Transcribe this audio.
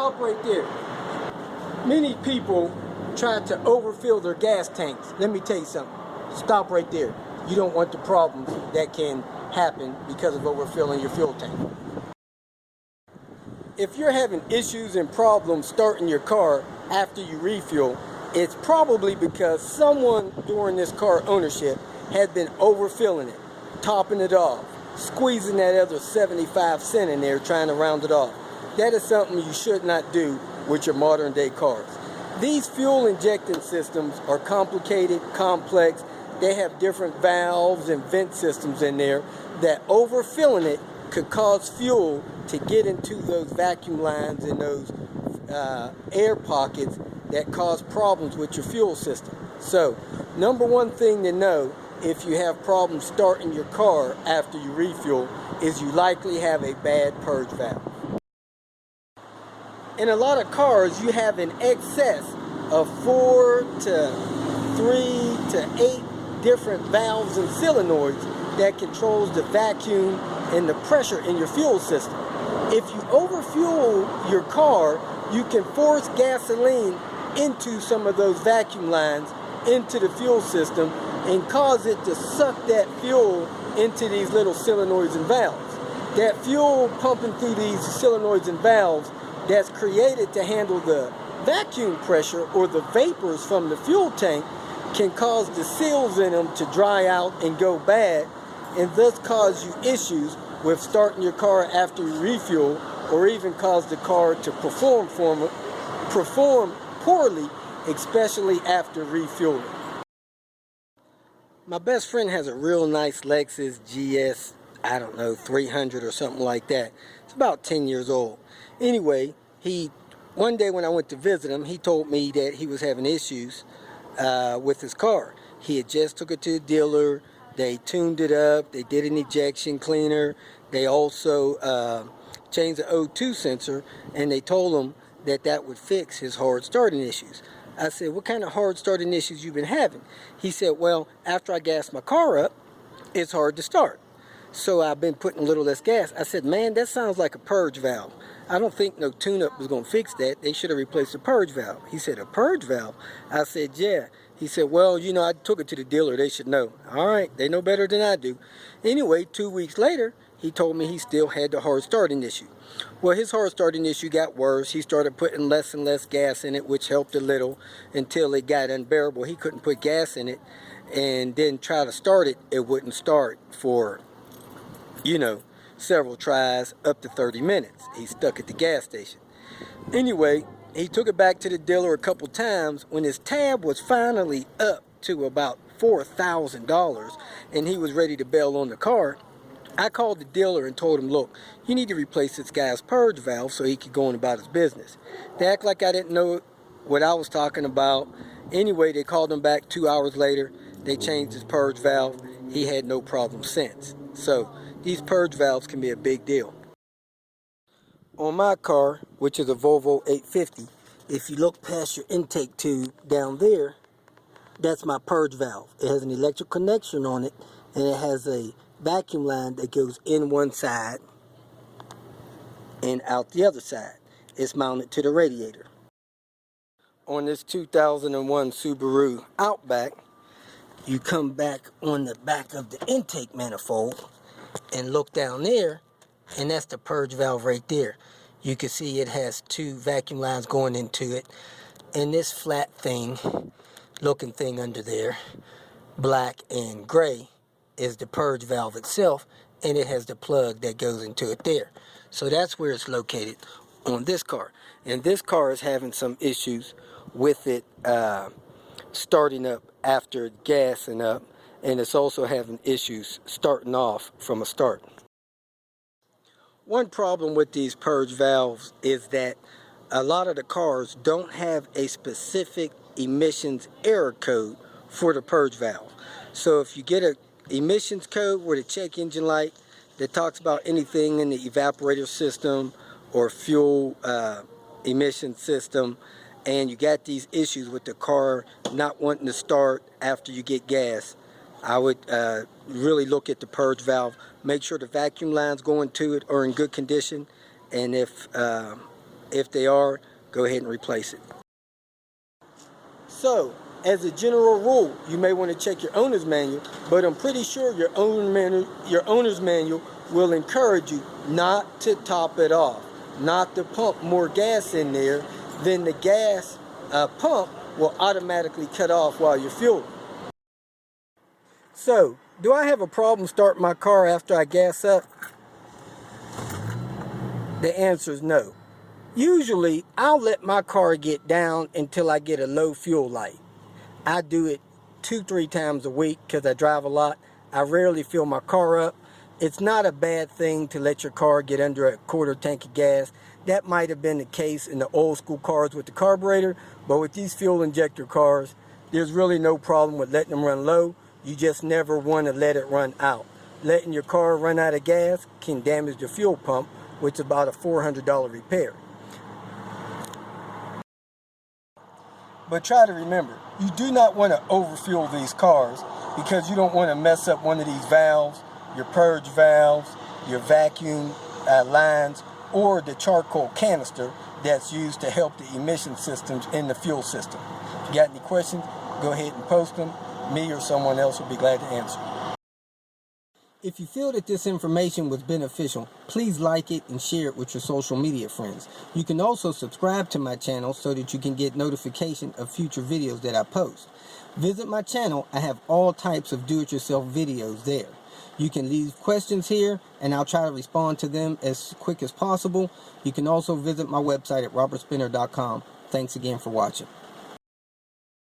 Stop right there. Many people try to overfill their gas tanks. Let me tell you something. Stop right there. You don't want the problems that can happen because of overfilling your fuel tank. If you're having issues and problems starting your car after you refuel, it's probably because someone during this car ownership had been overfilling it, topping it off, squeezing that other 75 cents in there, trying to round it off. That is something you should not do with your modern day cars. These fuel injecting systems are complicated, complex. They have different valves and vent systems in there that overfilling it could cause fuel to get into those vacuum lines and those air pockets that cause problems with your fuel system. So, number one thing to know if you have problems starting your car after you refuel is you likely have a bad purge valve. In a lot of cars, you have an excess of 4 to 3 to 8 different valves and solenoids that controls the vacuum and the pressure in your fuel system. If you overfuel your car, you can force gasoline into some of those vacuum lines into the fuel system and cause it to suck that fuel into these little solenoids and valves. That fuel pumping through these solenoids and valves that's created to handle the vacuum pressure or the vapors from the fuel tank can cause the seals in them to dry out and go bad, and thus cause you issues with starting your car after you refuel, or even cause the car to perform poorly, especially after refueling. My best friend has a real nice Lexus GS, 300 or something like that. It's about 10 years old. Anyway, one day when I went to visit him, he told me that he was having issues with his car. He had just took it to the dealer. They tuned it up. They did an ejection cleaner. They also changed the O2 sensor, and they told him that that would fix his hard starting issues. I said, what kind of hard starting issues you been having? He said, well, after I gas my car up, it's hard to start. So I've been putting a little less gas. I said, man, that sounds like a purge valve. I don't think no tune-up was going to fix that. They should have replaced the purge valve. He said, a purge valve? I said, yeah. He said, well, I took it to the dealer. They should know. All right, they know better than I do. Anyway, 2 weeks later, he told me he still had the hard starting issue. Well, his hard starting issue got worse. He started putting less and less gas in it, which helped a little until it got unbearable. He couldn't put gas in it, and then try to start it, it wouldn't start for, several tries, up to 30 minutes. He stuck at the gas station. Anyway, he took it back to the dealer a couple times. When his tab was finally up to about $4,000 and he was ready to bail on the car, I called the dealer and told him, look, you need to replace this guy's purge valve so he could go on about his business. They act like I didn't know what I was talking about. Anyway, they called him back 2 hours later. They changed his purge valve. He had no problem since. So these purge valves can be a big deal. On my car, which is a Volvo 850, if you look past your intake tube down there, that's my purge valve. It has an electric connection on it, and it has a vacuum line that goes in one side and out the other side. It's mounted to the radiator. On this 2001 Subaru Outback, you come back on the back of the intake manifold and look down there, and that's the purge valve right there. You can see it has 2 vacuum lines going into it, and this flat thing, looking thing under there, black and gray, is the purge valve itself, and it has the plug that goes into it there. So that's where it's located on this car. And this car is having some issues with it starting up after gassing up, and it's also having issues starting off from a start. One problem with these purge valves is that a lot of the cars don't have a specific emissions error code for the purge valve. So if you get a emissions code with a check engine light that talks about anything in the evaporator system or fuel emission system, and you got these issues with the car not wanting to start after you get gas, I would really look at the purge valve. Make sure the vacuum lines going to it are in good condition, and if If they are, go ahead and replace it. So, as a general rule, you may want to check your owner's manual, but I'm pretty sure your owner's manual will encourage you not to top it off, not to pump more gas in there. Then the gas pump will automatically cut off while you're fueling. So, do I have a problem starting my car after I gas up? The answer is no. Usually, I'll let my car get down until I get a low fuel light. I do it 2-3 times a week because I drive a lot. I rarely fill my car up. It's not a bad thing to let your car get under a quarter tank of gas. That might have been the case in the old school cars with the carburetor, but with these fuel injector cars, there's really no problem with letting them run low. You just never want to let it run out. Letting your car run out of gas can damage the fuel pump, which is about a $400 repair. But try to remember, you do not want to overfuel these cars because you don't want to mess up one of these valves, your purge valves, your vacuum lines, or the charcoal canister that's used to help the emission systems in the fuel system. If you got any questions, go ahead and post them. Me or someone else will be glad to answer. If you feel that this information was beneficial, please like it and share it with your social media friends. You can also subscribe to my channel so that you can get notification of future videos that I post. Visit my channel. I have all types of do-it-yourself videos there. You can leave questions here and I'll try to respond to them as quick as possible. You can also visit my website at robertspinner.com. Thanks again for watching.